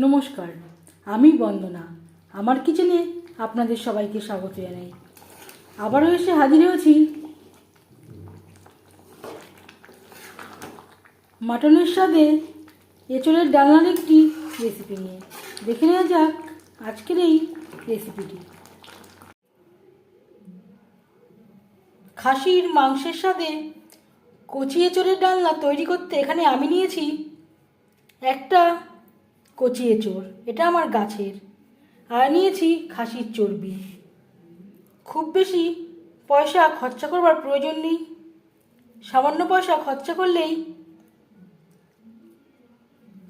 নমস্কার, আমি বন্দনা। আমার কিচেনে আপনাদের সবাইকে স্বাগত জানাই। আবারও এসে হাজির হয়েছি মাটনের স্বাদে এঁচোড়ের ডালনার একটি রেসিপি নিয়ে। দেখে নেওয়া যাক আজকের এই রেসিপিটি। খাসির মাংসের স্বাদে কচি এঁচোড়ের ডালনা তৈরি করতে এখানে আমি নিয়েছি একটা কচি এঁচোড়, এটা আমার গাছের, আর নিয়েছি খাসির চর্বি। খুব বেশি পয়সা খরচা করবার প্রয়োজন নেই, সামান্য পয়সা খরচা করলেই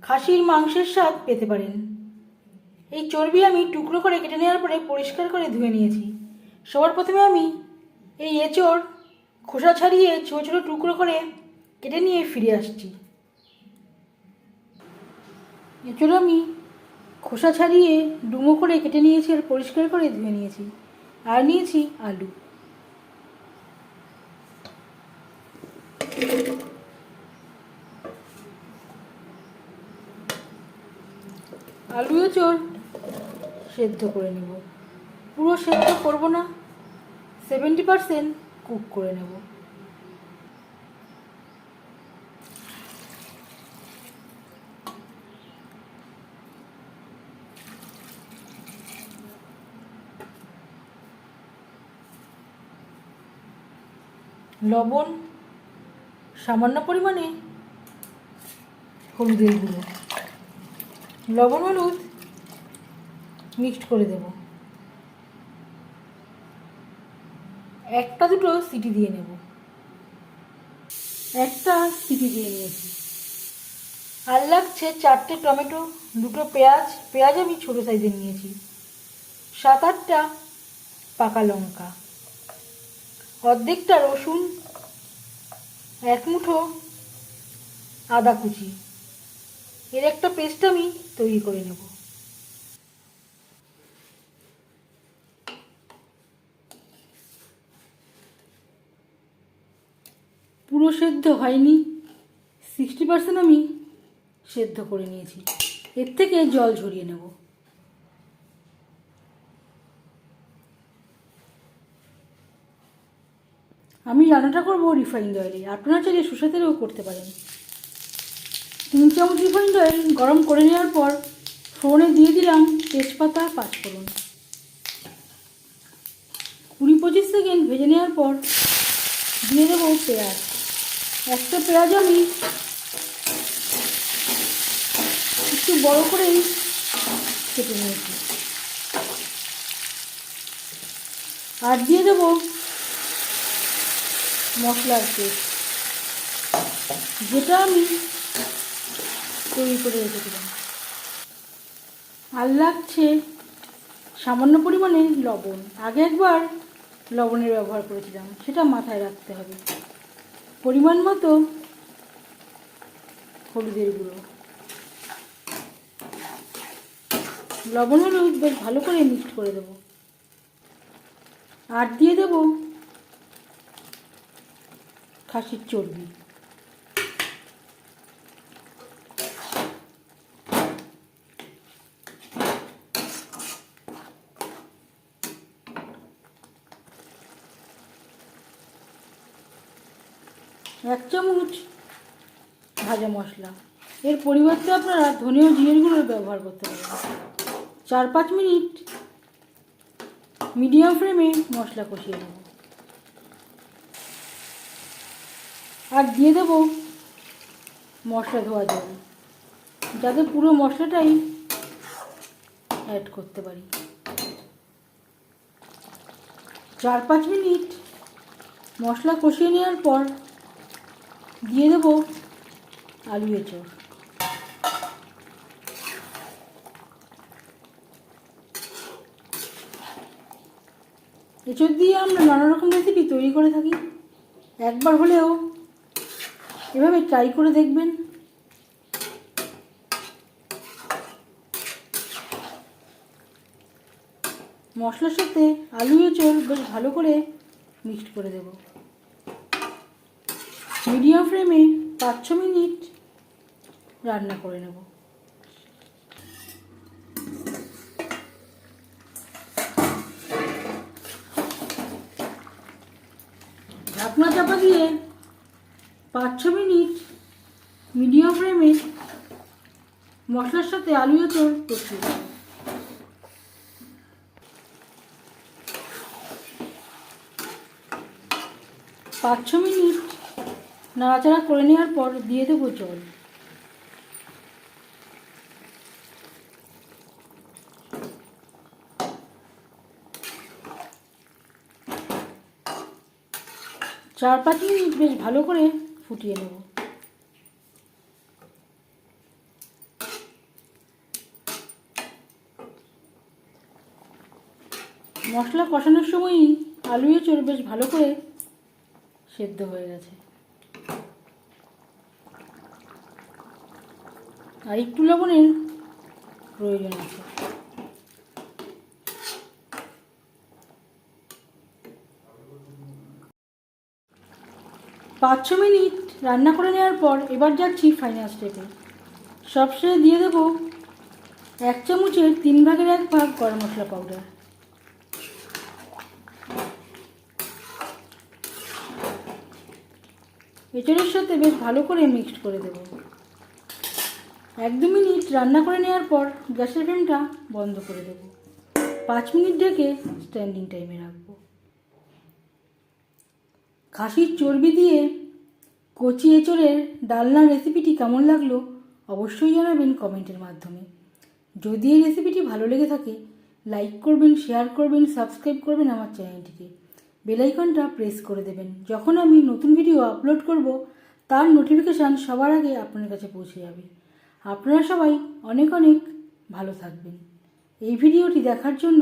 খাসির মাংসের স্বাদ পেতে পারেন। এই চর্বি আমি টুকরো করে কেটে নেওয়ার পরে পরিষ্কার করে ধুয়ে নিয়েছি। সবার প্রথমে আমি এই এঁচোড় খোসা ছাড়িয়ে ছোটো ছোটো টুকরো করে কেটে নিয়ে ফিরে আসছি। এঁচোড় আমি খোসা ছাড়িয়ে ডুমো করে কেটে নিয়েছি আর পরিষ্কার করে ধুয়ে নিয়েছি। আর নিয়েছি আলু। আলু এঁচোড় সেদ্ধ করে নেব। পুরো সেদ্ধ করব না, 70% কুক করে নেব। লবণ, সামান্য পরিমাণে হলুদের গুঁড়ো, লবণ হলুদ মিক্সড করে দেব। একটা দুটো সিটি দিয়ে নেব। একটা সিটি দিয়ে নিয়েছি। আর লাগছে 4টে টমেটো, 2টো পেঁয়াজ আমি ছোটো সাইজের নিয়েছি, 7-8টা পাকা লঙ্কা, অর্ধেকটা রসুন, 1 মুঠো আদা কুচি। এর একটা পেস্ট আমি তৈরি করে নেব। পুরো সেদ্ধ হয়নি, 60% আমি সেদ্ধ করে নিয়েছি। এর থেকে জল ঝরিয়ে নেব। আমি রান্নাটা করব রিফাইন্ড অয়েলে, আপনারা চাইলে সরষের তেলেও করতে পারেন। 3 চামচ রিফাইন্ড অয়েল গরম করে নেওয়ার পর ফোড়নে দিয়ে দিলাম তেজপাতা, 5 ফোড়ন। 20-25 সেকেন্ড ভেজে নেওয়ার পর দিয়ে দেবো পেঁয়াজ। একটা পেঁয়াজ আমি একটু বড় করেই কেটে নিয়েছি। আর দিয়ে দেবো মশলার পেস্ট, যেটা আমি তৈরি করে রেখেছিলাম। আর লাগছে সামান্য পরিমাণে লবণ। আগে একবার লবণের ব্যবহার করেছিলাম, সেটা মাথায় রাখতে হবে। পরিমাণ মতো হলুদের গুঁড়ো, লবণ হলুদ বেশ ভালো করে মিক্সড করে দেবো। আর দিয়ে দেবো খাসির চর্বি। এক চামচ ভাজা মশলা। এর পরিবর্তে আপনারা ধনে ও জিরের গুঁড়ো ব্যবহার করতে পারেন। 4-5 মিনিট মিডিয়াম ফ্লেমে মশলা কষিয়ে নেব। আর দিয়ে দেব মশলা ধোয়া জল, যাতে পুরো মশলাটাই অ্যাড করতে পারি। 4-5 মিনিট মশলা কষিয়ে নেওয়ার পর দিয়ে দেব আলু এঁচোড়। এঁচোড় দিয়ে আমরা নানা রকম রেসিপি তৈরি করে থাকি, একবার হলেও এভাবে ট্রাই করে দেখবেন। মশলার সাথে আলু এঁচোড় বেশ ভালো করে মিক্সড করে দেব। মিডিয়াম ফ্লেমে 5-6 মিনিট রান্না করে নেব। ঢাকনা চাপা দিয়ে 5-6 মিনিট মিডিয়াম ফ্লেমে মশলার সাথে আলু এঁচোড় কষিয়ে দেবো। 5-6 মিনিট নাড়াচাড়া করে নেওয়ার পর দিয়ে দেবো জল। চার 5 মিনিট বেশ ভালো করে ফুটিয়ে নেব। মশলা কষানোর সময়ই আলু এঁচোড় বেশ ভালো করে সেদ্ধ হয়ে গেছে। আর একটু লবণের প্রয়োজন আছে। পাঁচ 6 মিনিট রান্না করে নেওয়ার পর এবার যাচ্ছি ফাইনাল স্টেপে। সবশেষে দিয়ে দেবো 1 চামচের 3 ভাগের 1 ভাগ গরম মশলা পাউডার। এঁচোড়ের সাথে বেশ ভালো করে মিক্সড করে দেবো। 1-2 মিনিট রান্না করে নেওয়ার পর গ্যাসের ফ্লেমটা বন্ধ করে দেবো। 5 মিনিট ঢেকে স্ট্যান্ডিং টাইমে রাখবো। খাসির চর্বি দিয়ে কচি এঁচোড়ের ডালনার রেসিপিটি কেমন লাগলো অবশ্যই জানাবেন কমেন্টের মাধ্যমে। যদি এই রেসিপিটি ভালো লেগে থাকে লাইক করবেন, শেয়ার করবেন, সাবস্ক্রাইব করবেন আমার চ্যানেলটিকে। বেল আইকনটা প্রেস করে দেবেন। যখন আমি নতুন ভিডিও আপলোড করব তার নোটিফিকেশান সবার আগে আপনার কাছে পৌঁছে যাবে। আপনারা সবাই অনেক অনেক ভালো থাকবেন। এই ভিডিওটি দেখার জন্য